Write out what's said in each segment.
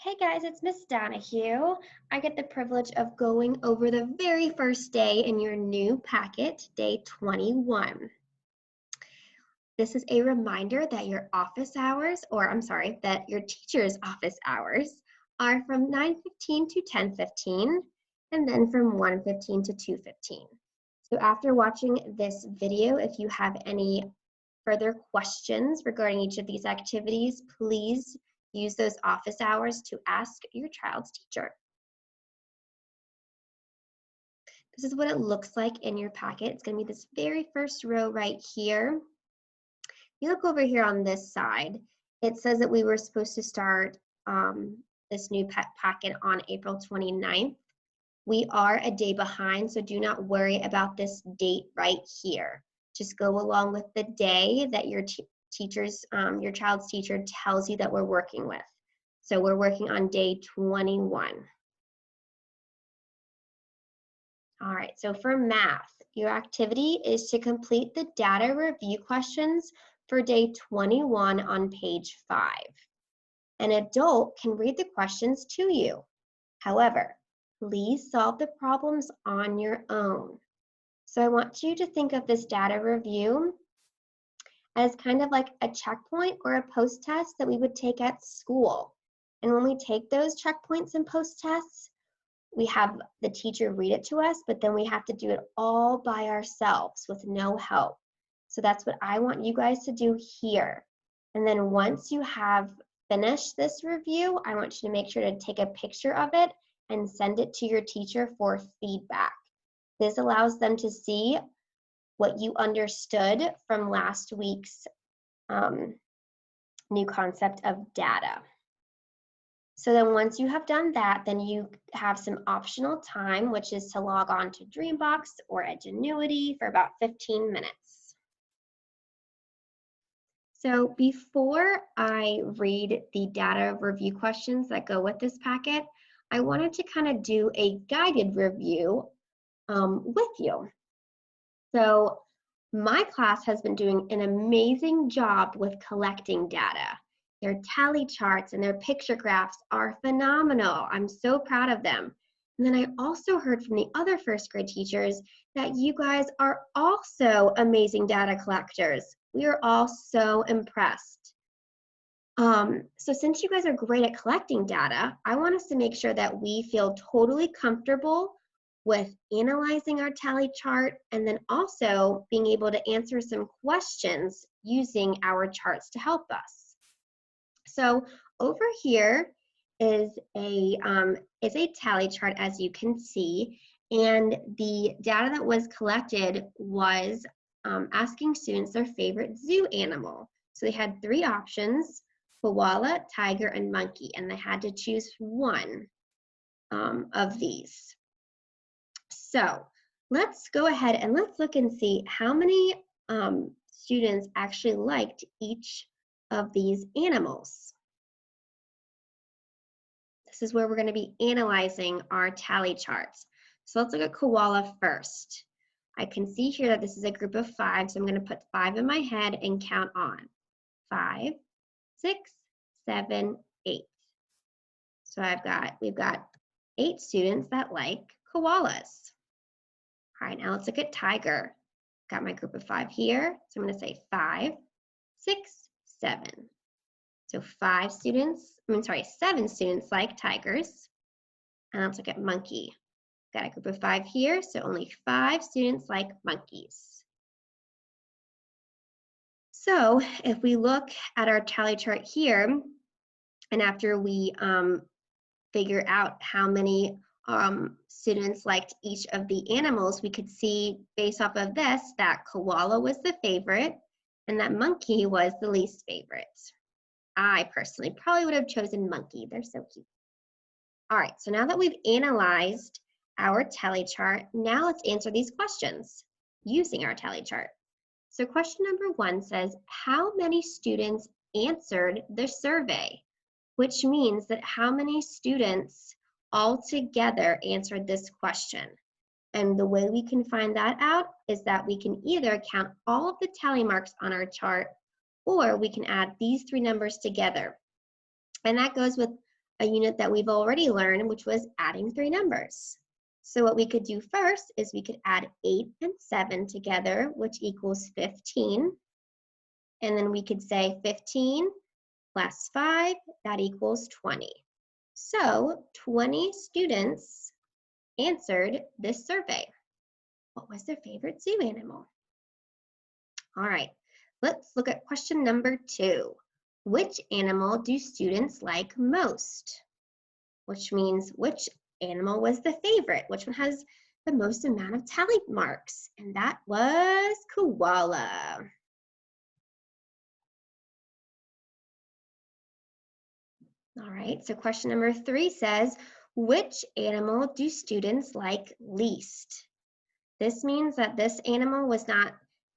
Hey guys, it's Miss Donahue. I get the privilege of going over the very first day in your new packet, day 21. This is a reminder that your office hours, that your teacher's office hours are from 9:15 to 10:15 and then from 1:15 to 2:15. So after watching this video, if you have any further questions regarding each of these activities, please use those office hours to ask your child's teacher. This is what it looks like in your packet. It's going to be this very first row right here. You look over here on this side, it says that we were supposed to start this new packet on April 29th. We are a day behind, so do not worry about this date right here. Just go along with the day that your your child's teacher tells you that we're working with. So we're working on day 21. All right, so for math, your activity is to complete the data review questions for day 21 on page 5. An adult can read the questions to you. However, please solve the problems on your own. So I want you to think of this data review as kind of like a checkpoint or a post-test that we would take at school. And when we take those checkpoints and post-tests, we have the teacher read it to us, but then we have to do it all by ourselves with no help. So that's what I want you guys to do here. And then once you have finished this review, I want you to make sure to take a picture of it and send it to your teacher for feedback. This allows them to see what you understood from last week's new concept of data. So then once you have done that, then you have some optional time, which is to log on to Dreambox or Edgenuity for about 15 minutes. So before I read the data review questions that go with this packet, I wanted to kind of do a guided review with you. So my class has been doing an amazing job with collecting data. Their tally charts and their picture graphs are phenomenal. I'm so proud of them. And then I also heard from the other first grade teachers that you guys are also amazing data collectors. We are all so impressed. So since you guys are great at collecting data, I want us to make sure that we feel totally comfortable with analyzing our tally chart and then also being able to answer some questions using our charts to help us. So over here is a tally chart, as you can see, and the data that was collected was asking students their favorite zoo animal. So they had 3 options: koala, tiger, and monkey, and they had to choose one of these. So let's go ahead and let's look and see how many students actually liked each of these animals. This is where we're going to be analyzing our tally charts. So let's look at koala first. I can see here that this is a group of 5, so I'm going to put 5 in my head and count on. 5, 6, 7, 8. So we've got 8 students that like koalas. All right, now let's look at tiger. Got my group of 5 here, so I'm going to say 5, 6, 7. So 7 students like tigers. And let's look at monkey. Got a group of 5 here, so only 5 students like monkeys. So if we look at our tally chart here, and after we figure out how many students liked each of the animals, we could see based off of this that koala was the favorite and that monkey was the least favorite. I personally probably would have chosen monkey. They're so cute. All right, so now that we've analyzed our tally chart, now let's answer these questions using our tally chart. So question number 1 says, how many students answered the survey? Which means that how many students altogether answered this question. And the way we can find that out is that we can either count all of the tally marks on our chart, or we can add these 3 numbers together. And that goes with a unit that we've already learned, which was adding three numbers. So what we could do first is we could add 8 and 7 together, which equals 15. And then we could say 15 plus 5, that equals 20. So 20 students answered this survey. What was their favorite zoo animal? All right, let's look at question number 2. Which animal do students like most? Which means which animal was the favorite? Which one has the most amount of tally marks? And that was koala. All right, so question number 3 says, which animal do students like least? This means that this animal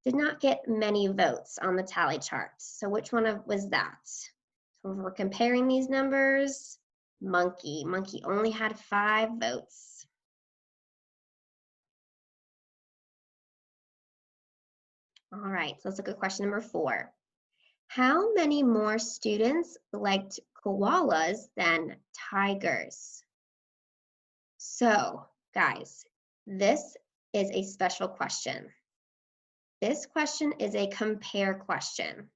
did not get many votes on the tally chart. So which one was that? So if we're comparing these numbers, monkey. Monkey only had 5 votes. All right, so let's look at question number 4. How many more students liked koalas than tigers? So, guys, this is a special question. This question is a compare question.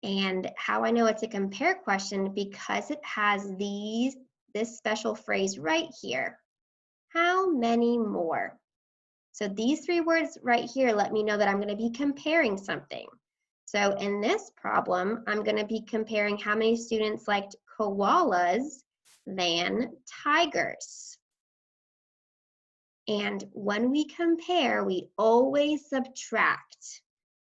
And how I know it's a compare question, because it has this special phrase right here. How many more? So these 3 words right here let me know that I'm going to be comparing something. So in this problem, I'm going to be comparing how many students liked koalas than tigers. And when we compare, we always subtract.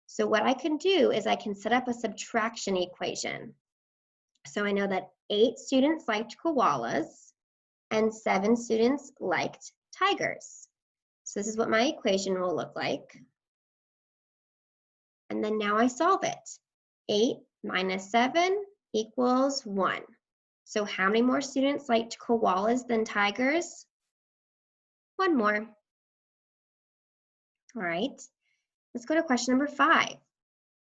So what I can do is I can set up a subtraction equation. So I know that 8 students liked koalas and 7 students liked tigers. So this is what my equation will look like. And then now I solve it. 8 minus 7 equals 1. So how many more students liked koalas than tigers? 1 more. All right, let's go to question number 5.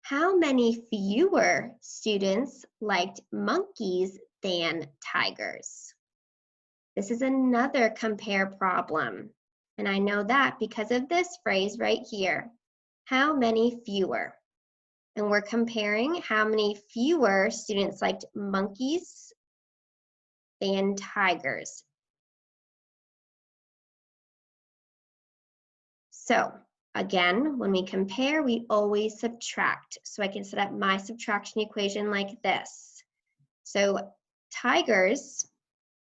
How many fewer students liked monkeys than tigers? This is another compare problem. And I know that because of this phrase right here. How many fewer? And we're comparing how many fewer students liked monkeys than tigers. So again, when we compare, we always subtract. So I can set up my subtraction equation like this. So tigers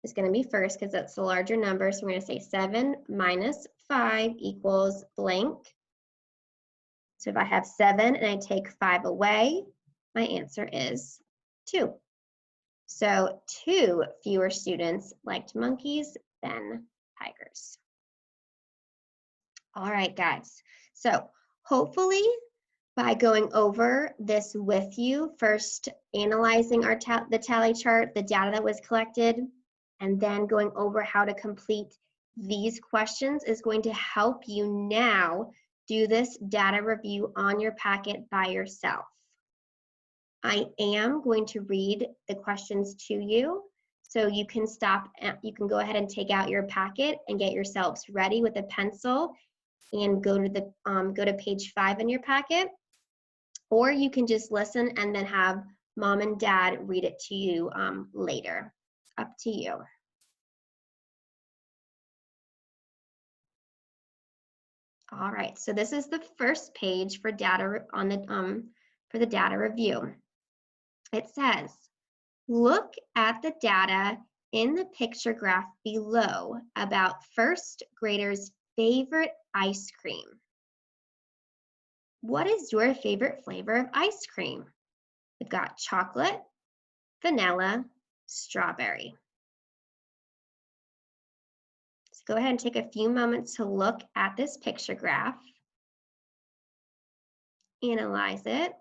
is going to be first because that's the larger number. So we're going to say 7 minus 5 equals blank. So if I have 7 and I take 5 away, my answer is 2. So 2 fewer students liked monkeys than tigers. All right, guys. So hopefully by going over this with you, first analyzing the tally chart, the data that was collected, and then going over how to complete these questions is going to help you now do this data review on your packet by yourself. I am going to read the questions to you, so you can stop, you can go ahead and take out your packet and get yourselves ready with a pencil and go to page 5 in your packet, or you can just listen and then have mom and dad read it to you later. Up to you. All right, so this is the first page for data on the for the data review. It says, look at the data in the picture graph below about first graders' favorite ice cream. What is your favorite flavor of ice cream? We've got chocolate, vanilla, strawberry. So go ahead and take a few moments to look at this picture graph, analyze it.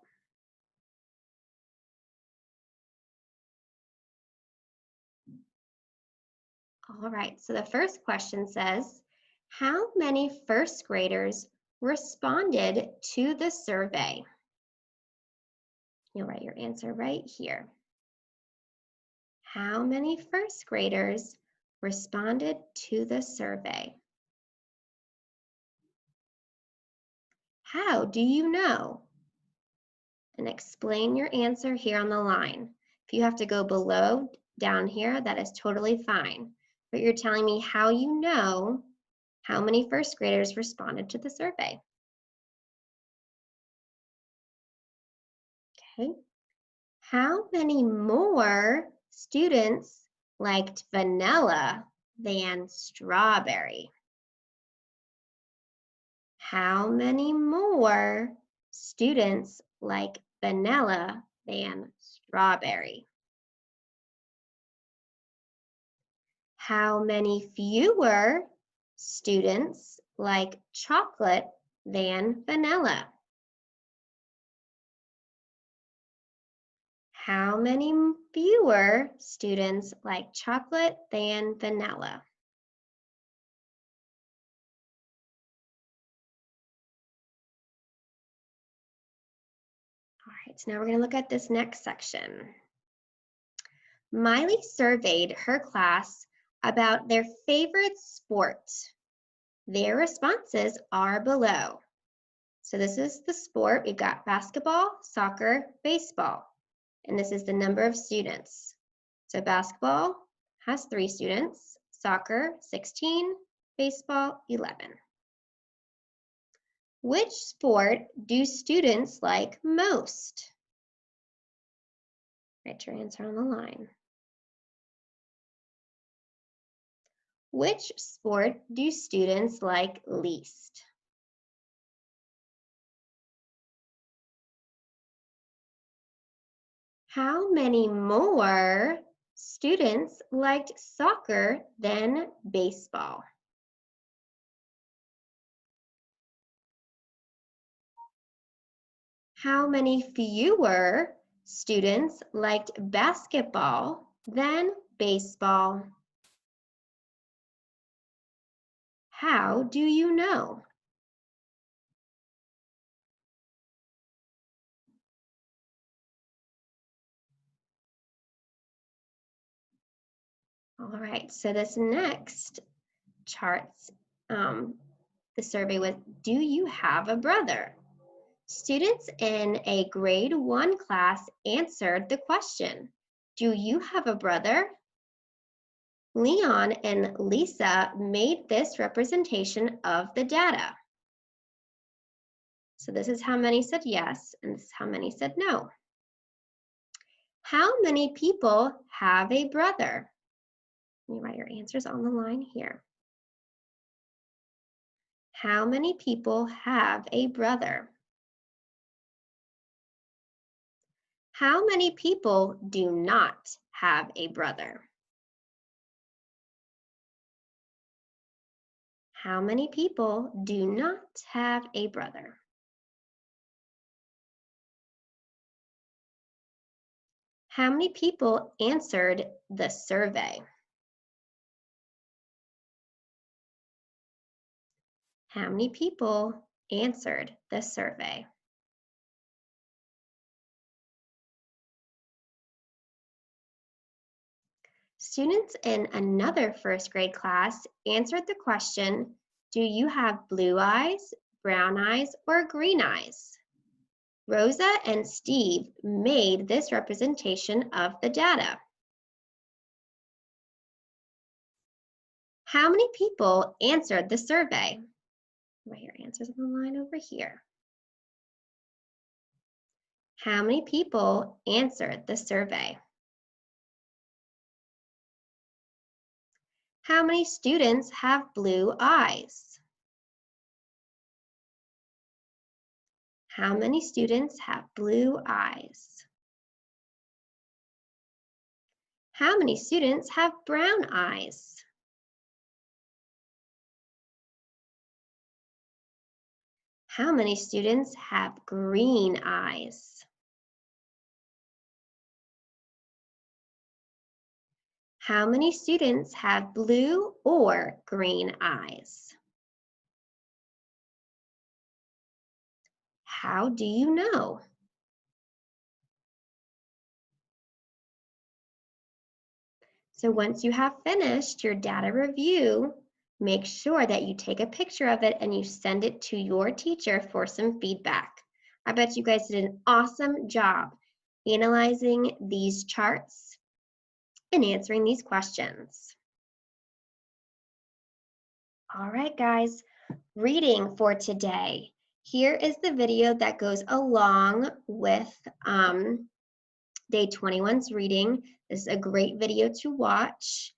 All right, so the first question says, how many first graders responded to the survey? You'll write your answer right here. How many first graders responded to the survey? How do you know? And explain your answer here on the line. If you have to go below down here, that is totally fine. But you're telling me how you know how many first graders responded to the survey. Okay. How many more students liked vanilla than strawberry? How many more students like vanilla than strawberry? How many fewer students like chocolate than vanilla? How many fewer students like chocolate than vanilla? All right, so now we're going to look at this next section. Miley surveyed her class about their favorite sport. Their responses are below. So this is the sport. We've got basketball, soccer, baseball, and this is the number of students. So basketball has 3 students, soccer 16, baseball 11. Which sport do students like most? Write your answer on the line. Which sport do students like least? How many more students liked soccer than baseball? How many fewer students liked basketball than baseball? How do you know? All right, so this next charts, the survey was, do you have a brother? Students in a grade 1 class answered the question, do you have a brother? Leon and Lisa made this representation of the data. So this is how many said yes, and this is how many said no. How many people have a brother? You write your answers on the line here. How many people have a brother? How many people do not have a brother? How many people do not have a brother? How many people answered the survey? How many people answered the survey? Students in another first grade class answered the question, do you have blue eyes, brown eyes, or green eyes? Rosa and Steve made this representation of the data. How many people answered the survey? Write your answers on the line over here. How many people answered the survey? How many students have blue eyes? How many students have blue eyes? How many students have brown eyes? How many students have green eyes? How many students have blue or green eyes? How do you know? So once you have finished your data review, make sure that you take a picture of it and you send it to your teacher for some feedback. I bet you guys did an awesome job analyzing these charts and answering these questions. All right, guys, reading for today. Here is the video that goes along with day 21's reading. This is a great video to watch.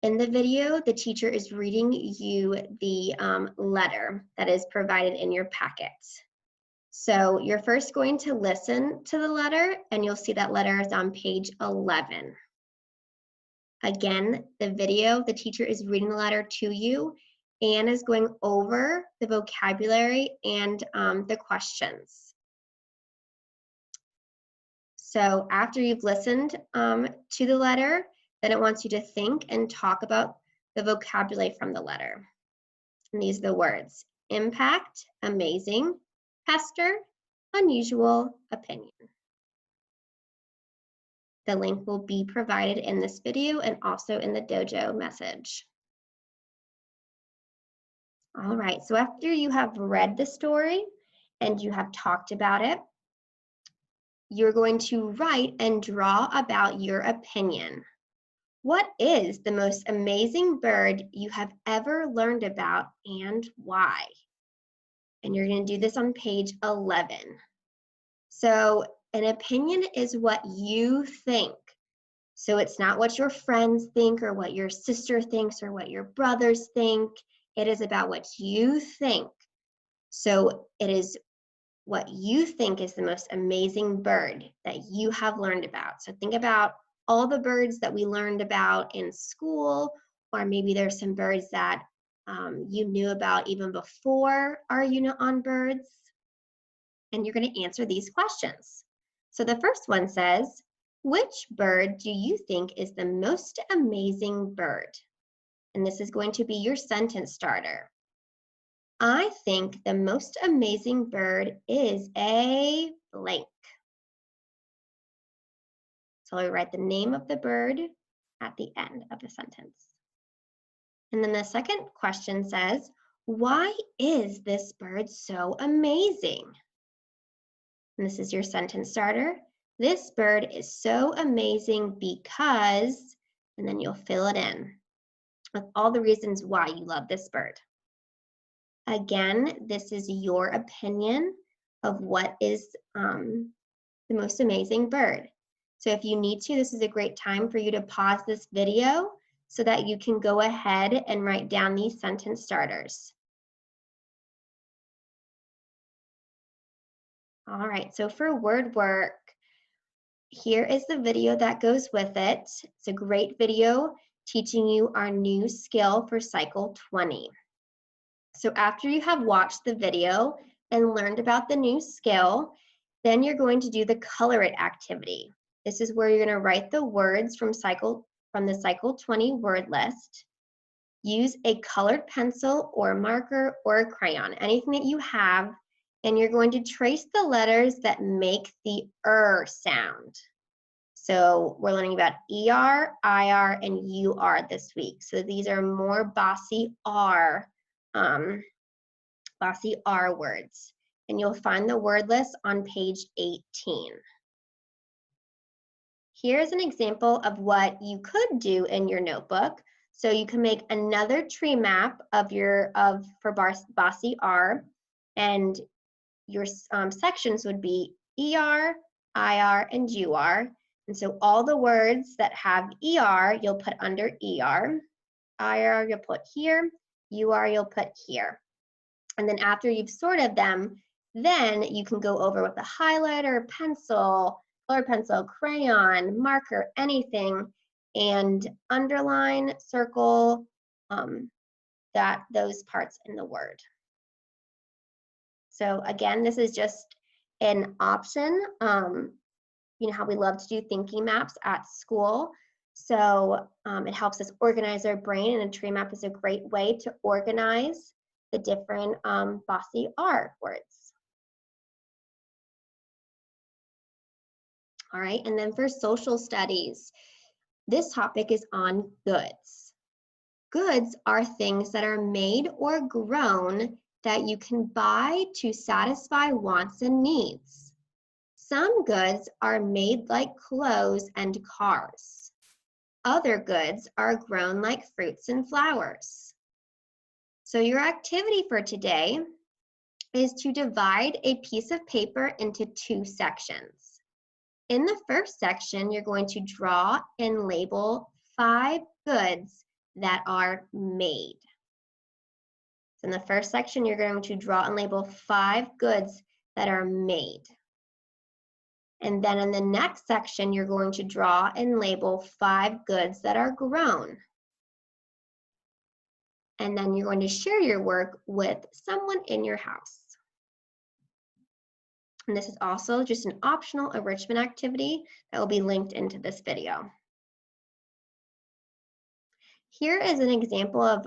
In the video, the teacher is reading you the letter that is provided in your packet. So you're first going to listen to the letter, and you'll see that letter is on page 11. Again, the video, the teacher is reading the letter to you and is going over the vocabulary and the questions. So after you've listened to the letter, then it wants you to think and talk about the vocabulary from the letter. And these are the words: impact, amazing, pester, unusual, opinion. The link will be provided in this video and also in the dojo message. All right, so after you have read the story and you have talked about it, you're going to write and draw about your opinion. What is the most amazing bird you have ever learned about and why? And you're going to do this on page 11. So an opinion is what you think. So it's not what your friends think or what your sister thinks or what your brothers think. It is about what you think. So it is what you think is the most amazing bird that you have learned about. So think about all the birds that we learned about in school, or maybe there's some birds that you knew about even before our unit on birds. And you're going to answer these questions. So the first one says, which bird do you think is the most amazing bird? And this is going to be your sentence starter. I think the most amazing bird is a blank. So I write the name of the bird at the end of the sentence. And then the second question says, why is this bird so amazing? And this is your sentence starter. This bird is so amazing because, and then you'll fill it in with all the reasons why you love this bird. Again, this is your opinion of what is the most amazing bird. So if you need to, this is a great time for you to pause this video so that you can go ahead and write down these sentence starters. All right, so for word work, here is the video that goes with it. It's a great video teaching you our new skill for cycle 20. So after you have watched the video and learned about the new skill, then you're going to do the color it activity. This is where you're going to write the words from the cycle 20 word list. Use a colored pencil or marker or a crayon, anything that you have, and you're going to trace the letters that make the sound. So we're learning about ER, IR, and UR this week. So these are more bossy R words. And you'll find the word list on page 18. Here's an example of what you could do in your notebook. So you can make another tree map for bossy R, and your sections would be ER, IR, and UR. And so all the words that have ER, you'll put under ER. IR, you'll put here. UR, you'll put here. And then after you've sorted them, then you can go over with a highlighter, pencil, colored pencil, crayon, marker, anything, and underline, circle those parts in the word. So again, this is just an option. You know how we love to do thinking maps at school. So it helps us organize our brain, and a tree map is a great way to organize the different bossy R words. All right, and then for social studies, This topic is on goods. Goods are things that are made or grown that you can buy to satisfy wants and needs. Some goods are made like clothes and cars. Other goods are grown like fruits and flowers. So your activity for today is to divide a piece of paper into 2 sections. In the first section, you're going to draw and label 5 goods that are made. So in the first section, you're going to draw and label 5 goods that are made. And then in the next section, you're going to draw and label 5 goods that are grown. And then you're going to share your work with someone in your house. And this is also just an optional enrichment activity that will be linked into this video. Here is an example of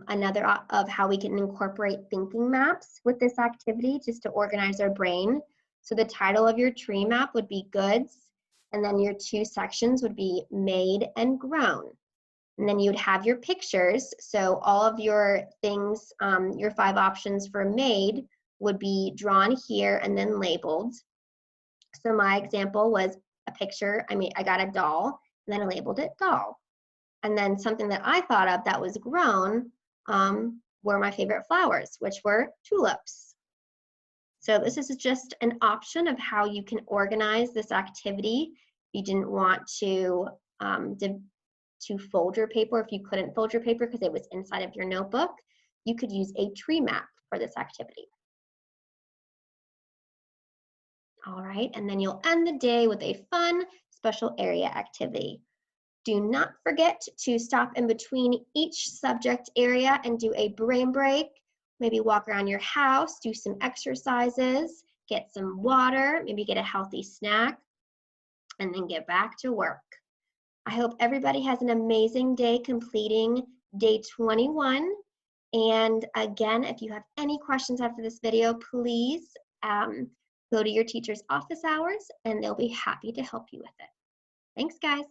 another of how we can incorporate thinking maps with this activity just to organize our brain. So the title of your tree map would be goods, and then your 2 sections would be made and grown. And then you'd have your pictures. So all of your things, your 5 options for made would be drawn here and then labeled. So my example was a picture. I got a doll, and then I labeled it doll. And then something that I thought of that was grown were my favorite flowers, which were tulips. So this is just an option of how you can organize this activity. If you didn't want to fold your paper, if you couldn't fold your paper because it was inside of your notebook, you could use a tree map for this activity. All right, and then you'll end the day with a fun special area activity. Do not forget to stop in between each subject area and do a brain break. Maybe walk around your house, do some exercises, get some water, maybe get a healthy snack, and then get back to work. I hope everybody has an amazing day completing day 21. And again, if you have any questions after this video, please go to your teacher's office hours and they'll be happy to help you with it. Thanks, guys.